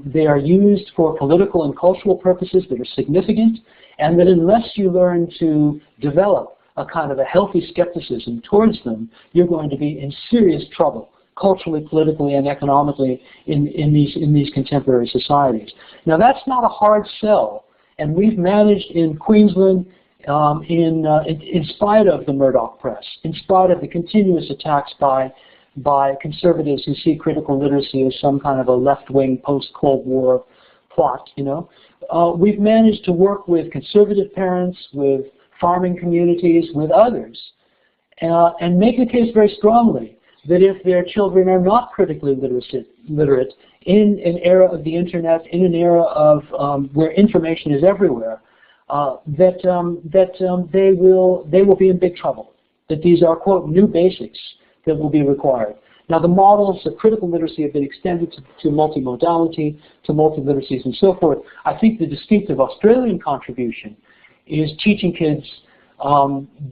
Speaker 2: they are used for political and cultural purposes that are significant, and that unless you learn to develop a kind of a healthy skepticism towards them, you're going to be in serious trouble, culturally, politically, and economically in these contemporary societies. Now that's not a hard sell, and we've managed in Queensland, in spite of the Murdoch press, in spite of the continuous attacks by conservatives who see critical literacy as some kind of a left-wing post-Cold War plot, we've managed to work with conservative parents, with farming communities, with others, and make the case very strongly that if their children are not critically literate in an era of the internet, in an era of where information is everywhere, they will be in big trouble. That these are, quote, new basics that will be required. Now the models of critical literacy have been extended to multimodality, to multiliteracies and so forth. I think the distinctive Australian contribution is teaching kids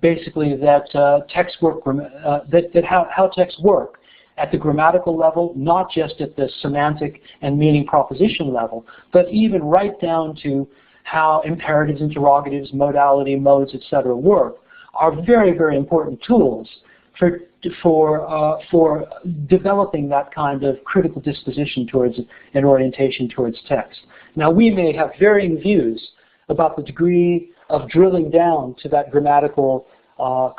Speaker 2: basically that text work, how texts work at the grammatical level, not just at the semantic and meaning proposition level, but even right down to how imperatives, interrogatives, modality, modes, etc. work, are very, very important tools for developing that kind of critical disposition towards an orientation towards text. Now we may have varying views about the degree of drilling down to that grammatical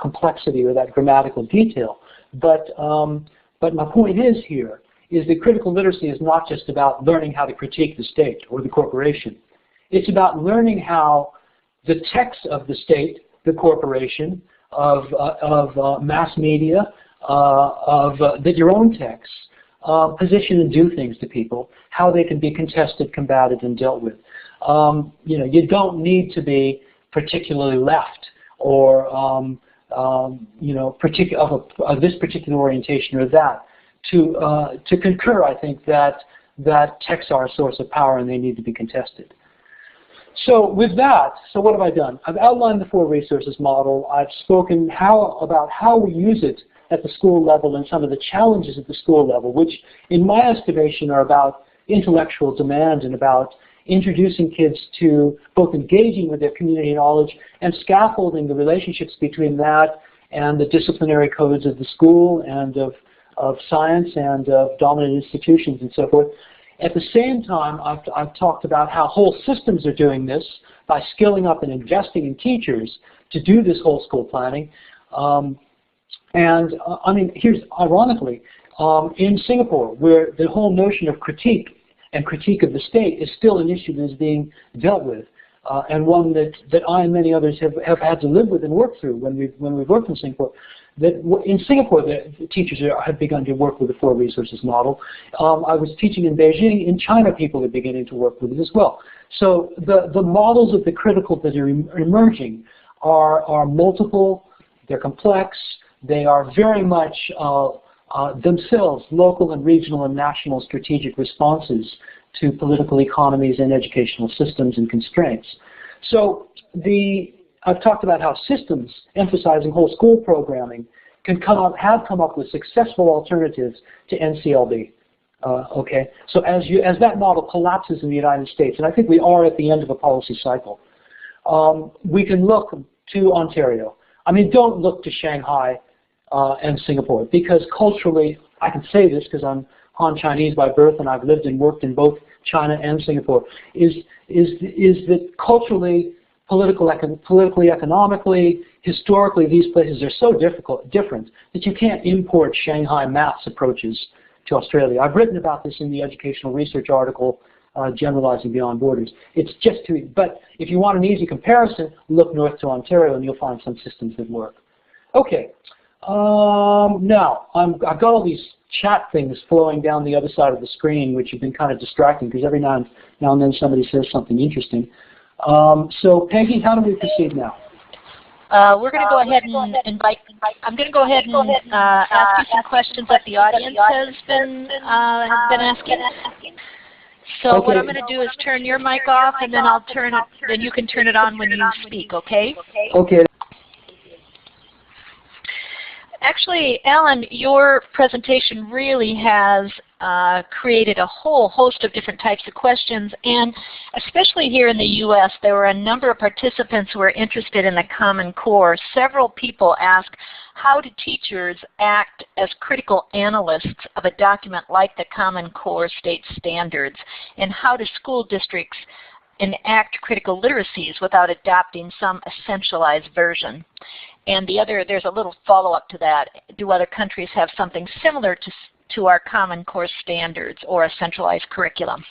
Speaker 2: complexity or that grammatical detail, but my point is here is that critical literacy is not just about learning how to critique the state or the corporation. It's about learning how the text of the state, the corporation, of mass media, that your own texts position and do things to people, how they can be contested, combated, and dealt with. You don't need to be particularly left or of this particular orientation or that to concur. I think that texts are a source of power and they need to be contested. So with that, so what have I done? I've outlined the 4 resources model. I've spoken about how we use it at the school level and some of the challenges at the school level, which in my estimation are about intellectual demand and about introducing kids to both engaging with their community knowledge and scaffolding the relationships between that and the disciplinary codes of the school and of science and of dominant institutions and so forth. At the same time, I've talked about how whole systems are doing this by skilling up and investing in teachers to do this whole school planning. I mean, here's ironically, in Singapore, where the whole notion of critique and critique of the state is still an issue that is being dealt with, and one that I and many others have had to live with and work through when we've worked in Singapore. That in Singapore, the teachers have begun to work with the four resources model. I was teaching in Beijing. In China, people are beginning to work with it as well. So the models of the critical that are emerging are multiple, they're complex, they are very much themselves local and regional and national strategic responses to political economies and educational systems and constraints. So I've talked about how systems emphasizing whole school programming have come up with successful alternatives to NCLB. Okay, so as that model collapses in the United States, and I think we are at the end of a policy cycle, we can look to Ontario. I mean, don't look to Shanghai and Singapore, because culturally, I can say this because I'm Han Chinese by birth and I've lived and worked in both China and Singapore, is that culturally, politically, economically, historically, these places are so different that you can't import Shanghai maths approaches to Australia. I've written about this in the educational research article, Generalizing Beyond Borders. It's just too, but if you want an easy comparison, look north to Ontario and you'll find some systems that work. Okay, now I've got all these chat things flowing down the other side of the screen, which have been kind of distracting because every now and then somebody says something interesting. So Peggy, how do we proceed now?
Speaker 3: We're going to go ahead and invite. I'm going to go ahead and ask you some questions that the audience has been asking. So okay. What I'm going to do is turn your mic off, and then I'll turn it. Then you can turn it on when you speak. Okay?
Speaker 2: Okay.
Speaker 3: Actually, Alan, your presentation really has created a whole host of different types of questions, and especially here in the U.S., there were a number of participants who were interested in the Common Core. Several people asked, how do teachers act as critical analysts of a document like the Common Core state standards, and how do school districts enact critical literacies without adopting some essentialized version? And there's a little follow-up to that. Do other countries have something similar to our Common Core standards or a centralized curriculum?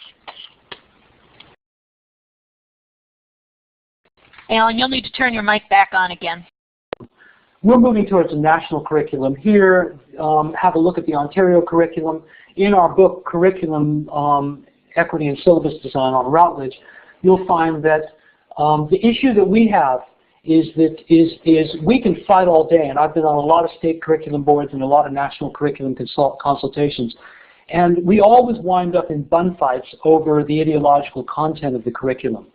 Speaker 3: Alan, you'll need to turn your mic back on again.
Speaker 2: We're moving towards a national curriculum here. Have a look at the Ontario curriculum. In our book, Curriculum, Equity and Syllabus Design on Routledge, you'll find that the issue that we have is we can fight all day, and I've been on a lot of state curriculum boards and a lot of national curriculum consultations, and we always wind up in bun fights over the ideological content of the curriculum.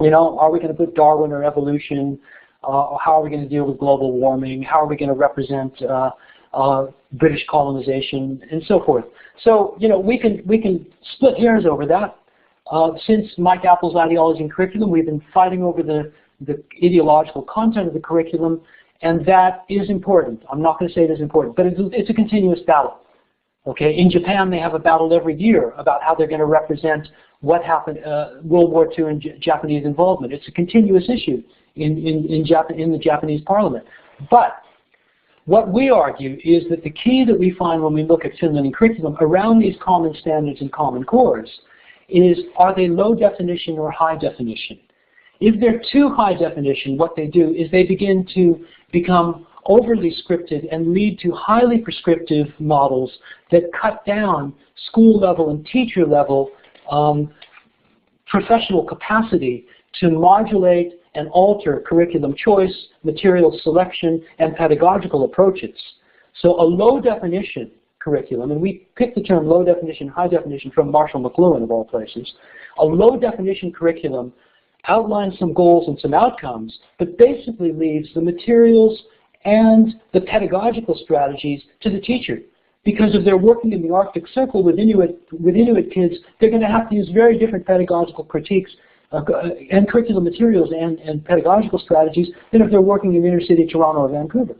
Speaker 2: You know, are we going to put Darwin or evolution? How are we going to deal with global warming? How are we going to represent British colonization and so forth? So, you know, we can split hairs over that. Since Mike Apple's Ideology and Curriculum, we've been fighting over the ideological content of the curriculum, and that is important. I'm not going to say it is important, but it's a continuous battle. Okay, in Japan they have a battle every year about how they're going to represent what happened World War II and Japanese involvement. It's a continuous issue in the Japanese parliament. But what we argue is that the key that we find when we look at Finland and curriculum around these common standards and common cores is, are they low definition or high definition? If they're too high definition, what they do is they begin to become overly scripted and lead to highly prescriptive models that cut down school level and teacher level professional capacity to modulate and alter curriculum choice, material selection, and pedagogical approaches. So a low definition curriculum, and we picked the term low definition, high definition from Marshall McLuhan of all places. A low definition curriculum outlines some goals and some outcomes, but basically leaves the materials and the pedagogical strategies to the teacher. Because if they're working in the Arctic Circle with Inuit kids, they're going to have to use very different pedagogical critiques and curriculum materials and pedagogical strategies than if they're working in inner city Toronto or Vancouver.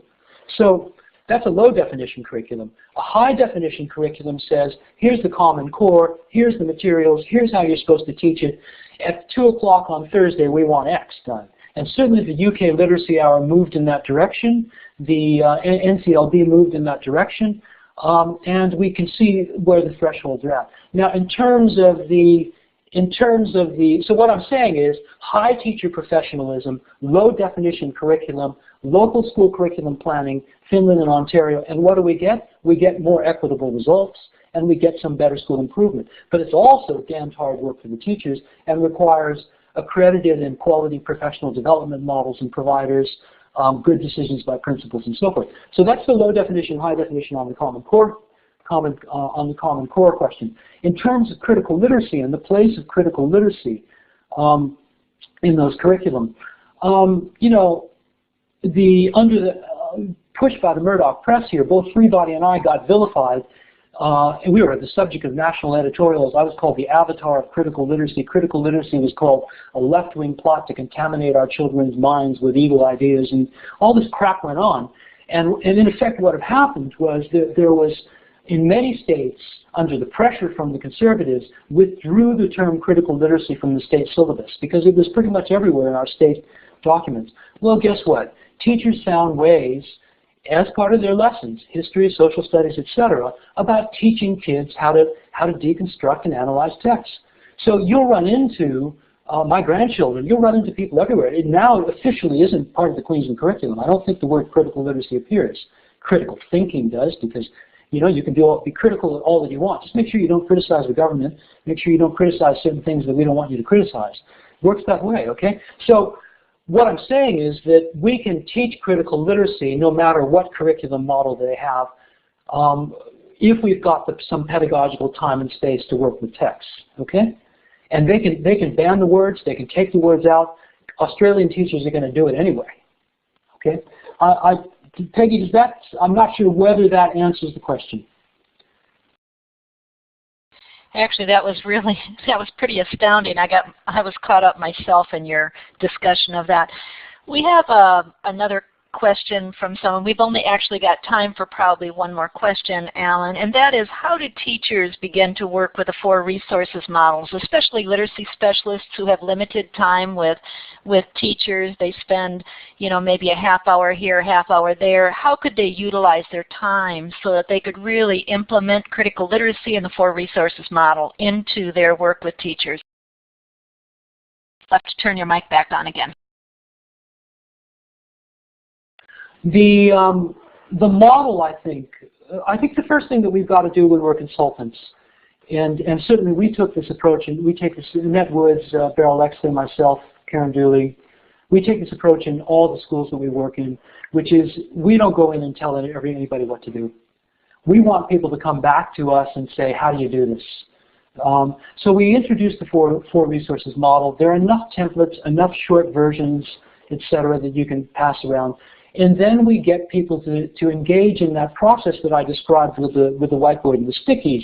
Speaker 2: So that's a low definition curriculum. A high definition curriculum says, here's the Common Core, here's the materials, here's how you're supposed to teach it. At 2 o'clock on Thursday, we want X done. And certainly the UK Literacy Hour moved in that direction. The NCLB moved in that direction. And we can see where the thresholds are at. Now, in terms of the, so what I'm saying is high teacher professionalism, low definition curriculum, local school curriculum planning, Finland and Ontario, and what do we get? We get more equitable results, and we get some better school improvement. But it's also damned hard work for the teachers and requires accredited and quality professional development models and providers, good decisions by principals and so forth. So that's the low definition, high definition on the Common Core, on the Common Core question. In terms of critical literacy and the place of critical literacy in those curriculum, you know, under the push by the Murdoch press here, both Freebody and I got vilified. And we were the subject of national editorials. I was called the avatar of critical literacy. Critical literacy was called a left-wing plot to contaminate our children's minds with evil ideas, and all this crap went on. And in effect, what had happened was that there was, in many states, under the pressure from the conservatives, withdrew the term critical literacy from the state syllabus because it was pretty much everywhere in our state documents. Well, guess what? Teachers found ways, as part of their lessons, history, social studies, etc., about teaching kids how to deconstruct and analyze texts. So you'll run into my grandchildren, you'll run into people everywhere. It now officially isn't part of the Queensland curriculum. I don't think the word critical literacy appears. Critical thinking does, because you know, you can be critical of all that you want. Just make sure you don't criticize the government. Make sure you don't criticize certain things that we don't want you to criticize. It works that way, okay? So what I'm saying is that we can teach critical literacy no matter what curriculum model they have if we've got some pedagogical time and space to work with texts, okay? And they can ban the words, they can take the words out. Australian teachers are going to do it anyway, okay? Peggy, does that, I'm not sure whether that answers the question.
Speaker 3: Actually, that was pretty astounding. I was caught up myself in your discussion of that. We have another question from someone. We've only actually got time for probably one more question, Alan, and that is, how do teachers begin to work with the 4 resources models, especially literacy specialists who have limited time with teachers? They spend, you know, maybe a half hour here, a half hour there. How could they utilize their time so that they could really implement critical literacy and the 4 resources model into their work with teachers? You'll have to turn your mic back on again.
Speaker 2: The model, I think the first thing that we've got to do when we're consultants, and certainly we took this approach, and we take this, Annette Woods, Beryl Exley, myself, Karen Dooley, we take this approach in all the schools that we work in, which is we don't go in and tell anybody what to do. We want people to come back to us and say, how do you do this? So we introduced the 4 resources model. There are enough templates, enough short versions, etc., that you can pass around. And then we get people to engage in that process that I described with the whiteboard and the stickies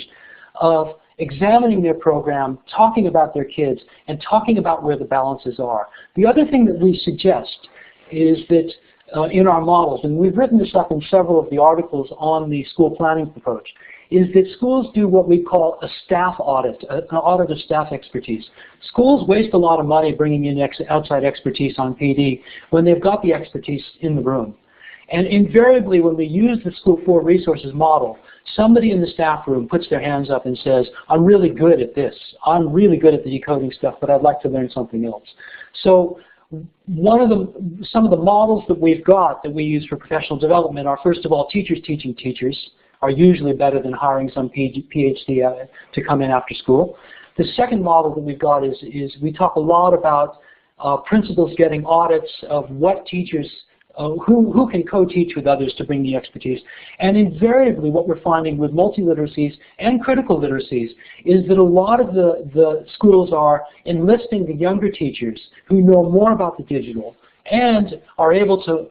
Speaker 2: of examining their program, talking about their kids, and talking about where the balances are. The other thing that we suggest is that in our models, and we've written this up in several of the articles on the school planning approach, is that schools do what we call a staff audit, an audit of staff expertise. Schools waste a lot of money bringing in outside expertise on PD when they've got the expertise in the room. And invariably, when we use the School 4 Resources model, somebody in the staff room puts their hands up and says, I'm really good at this. I'm really good at the decoding stuff, but I'd like to learn something else. So some of the models that we've got that we use for professional development are, first of all, teachers teaching teachers are usually better than hiring some PhD to come in after school. The second model that we've got is we talk a lot about principals getting audits of what teachers, who can co-teach with others to bring the expertise. And invariably what we're finding with multiliteracies and critical literacies is that a lot of the schools are enlisting the younger teachers who know more about the digital and are able to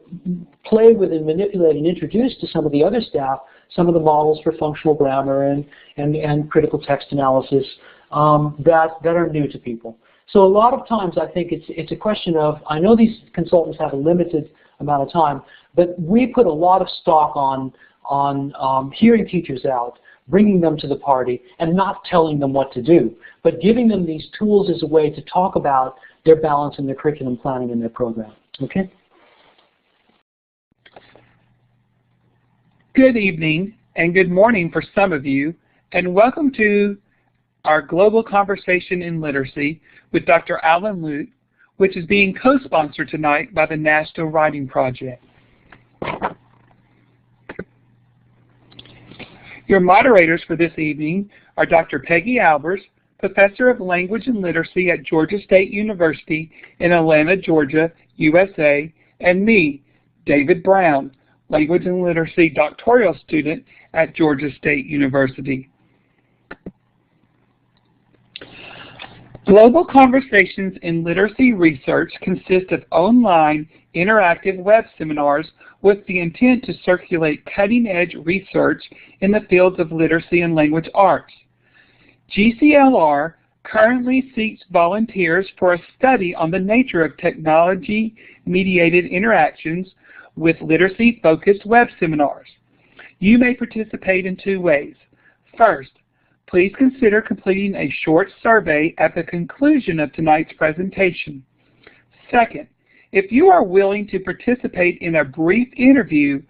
Speaker 2: play with and manipulate and introduce to some of the other staff some of the models for functional grammar and critical text analysis that are new to people. So a lot of times I think it's a question of, I know these consultants have a limited amount of time, but we put a lot of stock on hearing teachers out, bringing them to the party, and not telling them what to do, but giving them these tools as a way to talk about their balance in their curriculum planning in their program. Okay?
Speaker 1: Good evening and good morning for some of you, and welcome to our Global Conversation in Literacy with Dr. Allan Luke, which is being co-sponsored tonight by the National Writing Project. Your moderators for this evening are Dr. Peggy Albers, Professor of Language and Literacy at Georgia State University in Atlanta, Georgia, USA, and me, David Brown, Language and Literacy doctoral student at Georgia State University. Global Conversations in Literacy Research consist of online interactive web seminars with the intent to circulate cutting-edge research in the fields of literacy and language arts. GCLR currently seeks volunteers for a study on the nature of technology-mediated interactions with literacy-focused web seminars. You may participate in two ways. First, please consider completing a short survey at the conclusion of tonight's presentation. Second, if you are willing to participate in a brief interview,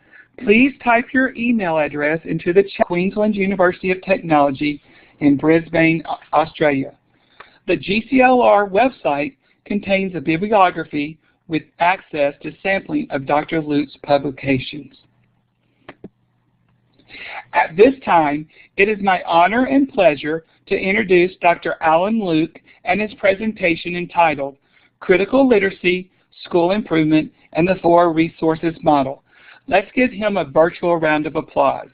Speaker 1: please type your email address into the chat. Queensland University of Technology in Brisbane, Australia. The GCLR website contains a bibliography with access to sampling of Dr. Luke's publications. At this time, it is my honor and pleasure to introduce Dr. Allan Luke and his presentation entitled Critical Literacy, School Improvement, and the Four Resources Model. Let's give him a virtual round of applause.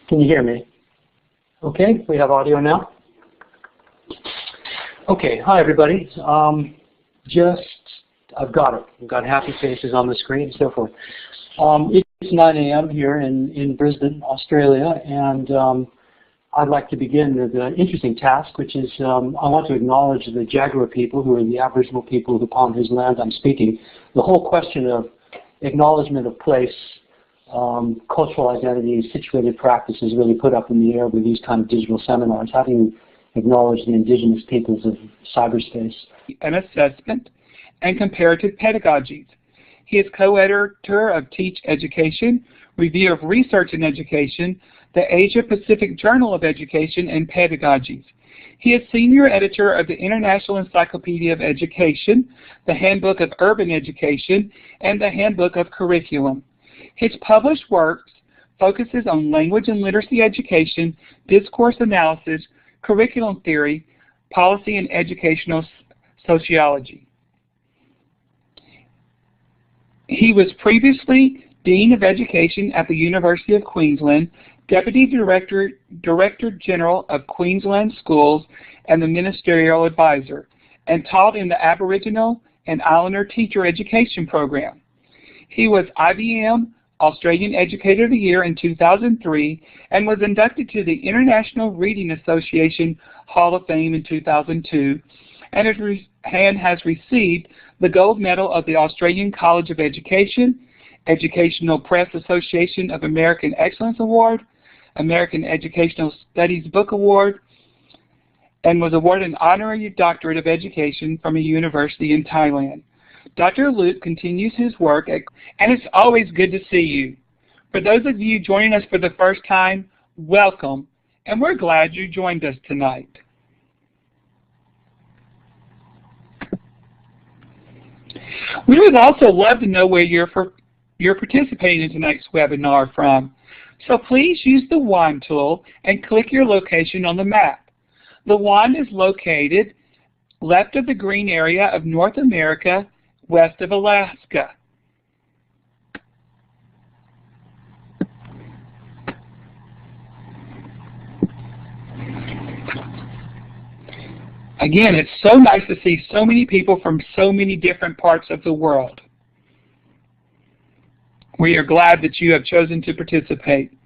Speaker 2: Can you hear me? Okay, we have audio now. Okay, hi everybody. I've got it. I've got happy faces on the screen and so forth. It's 9 a.m. here in Brisbane, Australia, and I'd like to begin with an interesting task, which is I want to acknowledge the Jaguar people, who are the Aboriginal people upon whose land I'm speaking. The whole question of acknowledgement of place, cultural identity, situated practice is really put up in the air with these kind of digital seminars. How do you acknowledge the indigenous peoples of cyberspace?
Speaker 1: An assessment and comparative pedagogies. He is co-editor of Teach Education, Review of Research in Education, the Asia Pacific Journal of Education and Pedagogies. He is senior editor of the International Encyclopedia of Education, the Handbook of Urban Education, and the Handbook of Curriculum. His published works focuses on language and literacy education, discourse analysis, curriculum theory, policy, and educational sociology. He was previously Dean of Education at the University of Queensland, Deputy Director General of Queensland Schools, and the Ministerial Advisor, and taught in the Aboriginal and Islander Teacher Education Program. He was IBM Australian Educator of the Year in 2003 and was inducted to the International Reading Association Hall of Fame in 2002 and has received the Gold Medal of the Australian College of Education, Educational Press Association of American Excellence Award, American Educational Studies Book Award, and was awarded an Honorary Doctorate of Education from a university in Thailand. Dr. Luke continues his work, and it's always good to see you. For those of you joining us for the first time, welcome, and we're glad you joined us tonight. We would also love to know where you're participating in tonight's webinar from. So please use the wand tool and click your location on the map. The wand is located left of the green area of North America, west of Alaska. Again, it's so nice to see so many people from so many different parts of the world. We are glad that you have chosen to participate.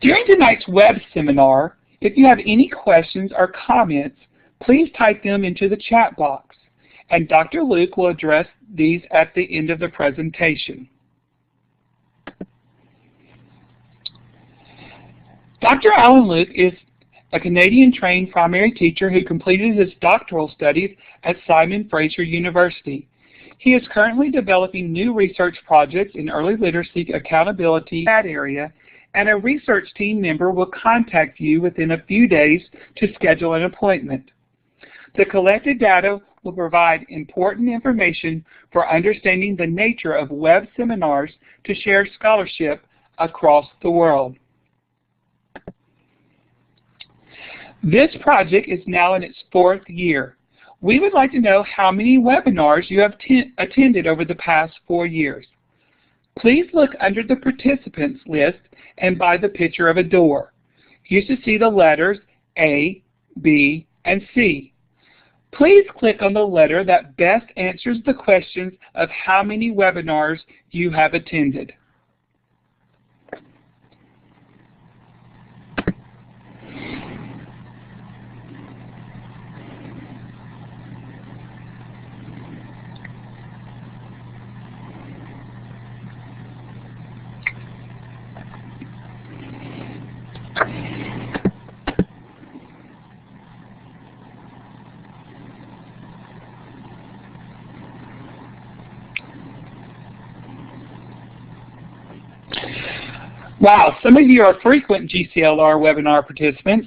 Speaker 1: During tonight's web seminar, if you have any questions or comments, please type them into the chat box, and Dr. Luke will address these at the end of the presentation. Dr. Allan Luke is a Canadian-trained primary teacher who completed his doctoral studies at Simon Fraser University. He is currently developing new research projects in early literacy accountability in that area, and a research team member will contact you within a few days to schedule an appointment. The collected data will provide important information for understanding the nature of web seminars to share scholarship across the world. This project is now in its 4th year. We would like to know how many webinars you have attended over the past 4 years. Please look under the participants list and by the picture of a door. You should see the letters A, B, and C. Please click on the letter that best answers the questions of how many webinars you have attended. Wow, some of you are frequent GCLR webinar participants.